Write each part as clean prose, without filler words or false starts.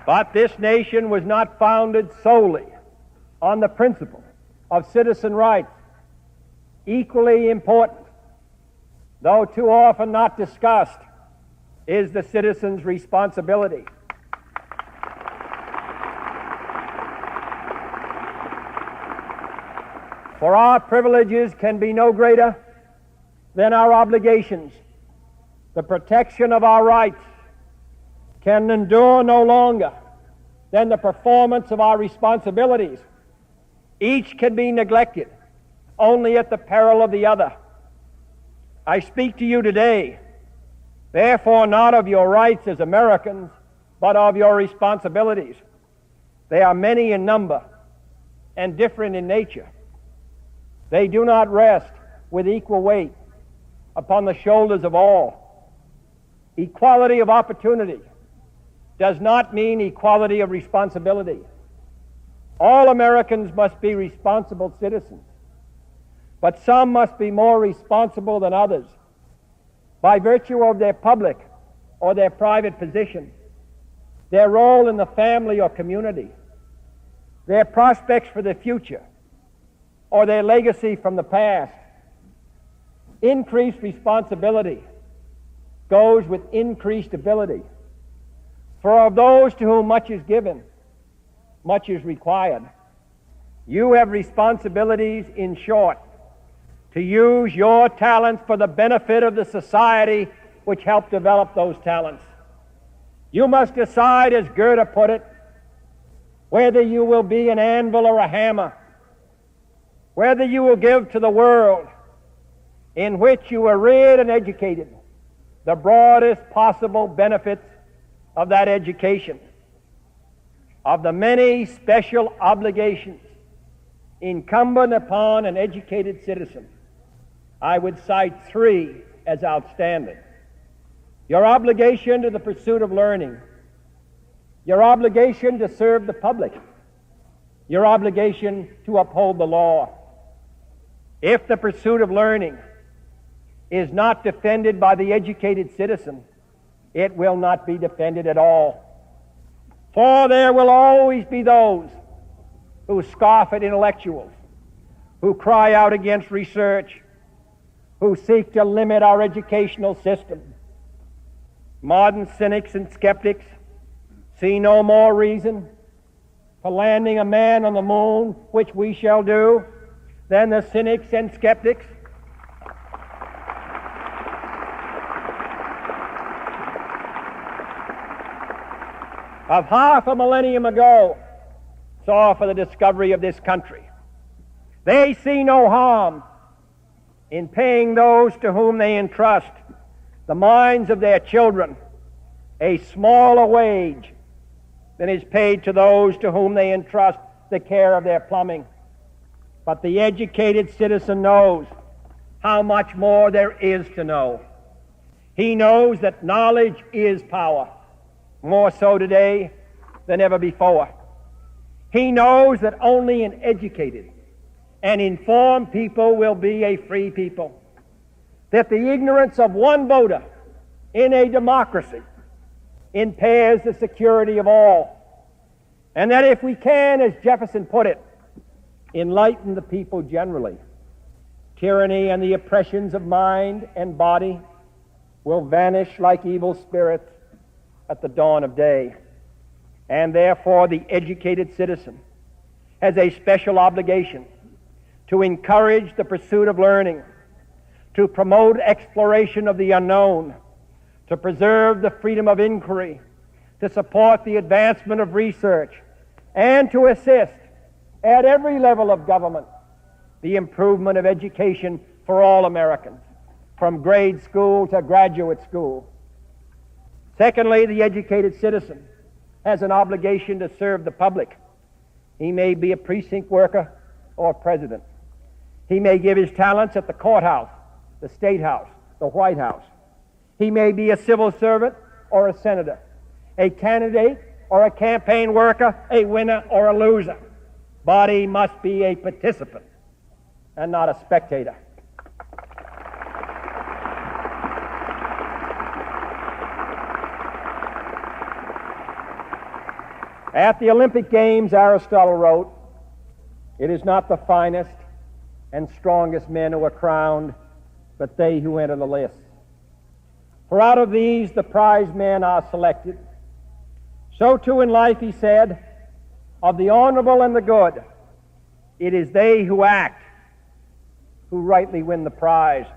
But this nation was not founded solely on the principle of citizen rights. Equally important, though too often not discussed, is the citizen's responsibility. For our privileges can be no greater than our obligations. The protection of our rights can endure no longer than the performance of our responsibilities. Each can be neglected only at the peril of the other. I speak to you today, therefore, not of your rights as Americans, but of your responsibilities. They are many in number and different in nature. They do not rest with equal weight upon the shoulders of all. Equality of opportunity does not mean equality of responsibility. All Americans must be responsible citizens, but some must be more responsible than others by virtue of their public or their private position, their role in the family or community, their prospects for the future, or their legacy from the past. Increased responsibility goes with increased ability. For of those to whom much is given, much is required. You have responsibilities, in short, to use your talents for the benefit of the society which helped develop those talents. You must decide, as Goethe put it, whether you will be an anvil or a hammer, whether you will give to the world in which you were reared and educated the broadest possible benefits of that education. Of the many special obligations incumbent upon an educated citizen, I would cite three as outstanding. Your obligation to the pursuit of learning, your obligation to serve the public, your obligation to uphold the law. If the pursuit of learning is not defended by the educated citizen, it will not be defended at all. For there will always be those who scoff at intellectuals, who cry out against research, who seek to limit our educational system. Modern cynics and skeptics see no more reason for landing a man on the moon, which we shall do, than the cynics and skeptics of half a millennium ago saw for the discovery of this country. They see no harm in paying those to whom they entrust the minds of their children a smaller wage than is paid to those to whom they entrust the care of their plumbing. But the educated citizen knows how much more there is to know. He knows that knowledge is power, more so today than ever before. He knows that only an educated and informed people will be a free people, that the ignorance of one voter in a democracy impairs the security of all, and that if we can, as Jefferson put it, enlighten the people generally, tyranny and the oppressions of mind and body will vanish like evil spirits at the dawn of day. And therefore the educated citizen has a special obligation to encourage the pursuit of learning, to promote exploration of the unknown, to preserve the freedom of inquiry, to support the advancement of research, and to assist at every level of government the improvement of education for all Americans, from grade school to graduate school. Secondly, the educated citizen has an obligation to serve the public. He may be a precinct worker or president. He may give his talents at the courthouse, the State House, the White House. He may be a civil servant or a senator, a candidate or a campaign worker, a winner or a loser. But he must be a participant and not a spectator. At the Olympic Games, Aristotle wrote, "It is not the finest and strongest men who are crowned, but they who enter the lists. For out of these the prize men are selected. So too in life," he said, "of the honorable and the good, it is they who act who rightly win the prize."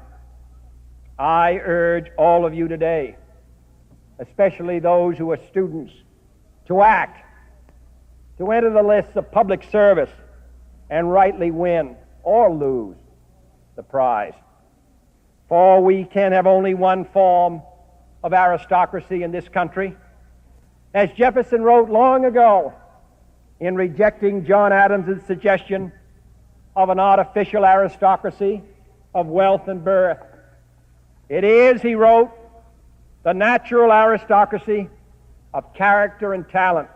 I urge all of you today, especially those who are students, to act, to enter the lists of public service and rightly win or lose the prize. For we can have only one form of aristocracy in this country. As Jefferson wrote long ago in rejecting John Adams's suggestion of an artificial aristocracy of wealth and birth, it is, he wrote, the natural aristocracy of character and talent.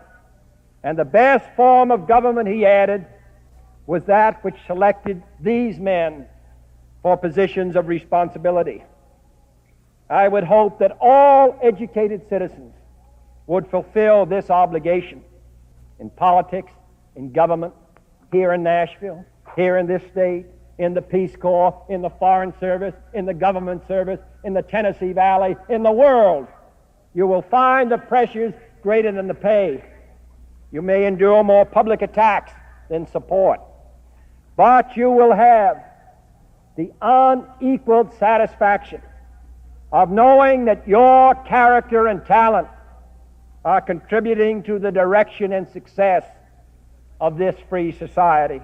And the best form of government, he added, was that which selected these men for positions of responsibility. I would hope that all educated citizens would fulfill this obligation in politics, in government, here in Nashville, here in this state, in the Peace Corps, in the Foreign Service, in the government service, in the Tennessee Valley, in the world. You will find the pressures greater than the pay. You may endure more public attacks than support, but you will have the unequaled satisfaction of knowing that your character and talent are contributing to the direction and success of this free society.